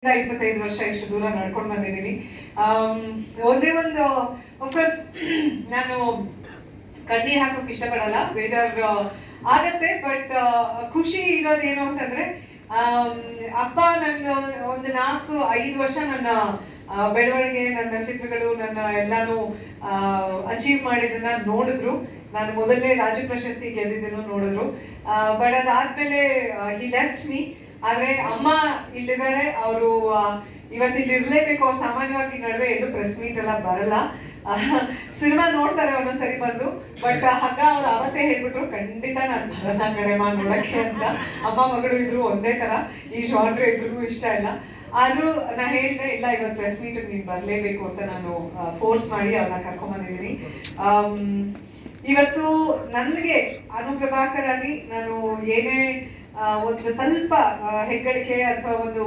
25 ವರ್ಷ ಇಷ್ಟು ದೂರ ನಡ್ಕೊಂಡು ಬಂದಿದ್ದೀನಿ. ಒಂದೇ ಒಂದು ಅಫ್ಕೋರ್ಸ್ ನಾನು ಕಣ್ಣೀರ್ ಹಾಕೋಕೆ ಇಷ್ಟಪಡಲ್ಲ, ಬೇಜಾರು ಆಗತ್ತೆ. ಬಟ್ ಖುಷಿ ಇರೋದೇನು ಅಂತಂದ್ರೆ ಅಪ್ಪ ನನ್ನ ಒಂದು 4-5 ವರ್ಷ ನನ್ನ ಬೆಳವಣಿಗೆ, ನನ್ನ ಚಿತ್ರಗಳು, ನನ್ನ ಎಲ್ಲಾನು ಅಚೀವ್ ಮಾಡಿದ್ದನ್ನ ನೋಡಿದ್ರು. ನಾನು ಮೊದಲನೇ ರಾಜ್ಯ ಪ್ರಶಸ್ತಿ ಗೆದ್ದಿದ್ದನ್ನು ನೋಡಿದ್ರು. ಬಟ್ ಅದಾದ್ಮೇಲೆ ಹಿ ಲೆಫ್ಟ್ ಮೀ. ಆದ್ರೆ ಅಮ್ಮ ಇಲ್ಲಿದ್ದಾರೆ, ಅವರು ಇವತ್ತು ಇಲ್ಲಿ ಇರ್ಲೇಬೇಕು. ಅವ್ರು ಸಾಮಾನ್ಯವಾಗಿ ನಡುವೆ ಎಲ್ಲೂ ಪ್ರೆಸ್ ಮೀಟ್ ಎಲ್ಲ ಬರಲ್ಲ, ಸಿನಿಮಾ ನೋಡ್ತಾರೆ ಒಂದೊಂದ್ಸರಿ ಬಂದು. ಬಟ್ ಹಗ್ಗ ಅವ್ರು ಅವತ್ತೇ ಹೇಳ್ಬಿಟ್ರು, ಖಂಡಿತ ನಾನು ಬರಲ್ಲ ಕಡೆಮಾ ನೋಡಕ್ಕೆ ಅಂತ. ಅಮ್ಮ ಮಗಳು ಇಬ್ರು ಒಂದೇ ತರ, ಈ ಜಾನ್ರ್ ಇಬ್ರಿಗೂ ಇಷ್ಟ ಇಲ್ಲ. ಆದ್ರೂ ನಾ ಹೇಳಿದೆ, ಇಲ್ಲ ಇವತ್ತು ಪ್ರೆಸ್ ಮೀಟ್ ನೀನು ಬರಲೇಬೇಕು ಅಂತ ನಾನು ಫೋರ್ಸ್ ಮಾಡಿ ಅವ್ರನ್ನ ಕರ್ಕೊಂಡ್ ಬಂದಿದ್ದೀನಿ. ಇವತ್ತು ನನಗೆ ಅನುಪ್ರಭಾಕರ್ ಆಗಿ ನಾನು ಏನೇ ಒಂದು ಸ್ವಲ್ಪ ಹೆಗ್ಗಳಿಕೆ ಅಥವಾ ಒಂದು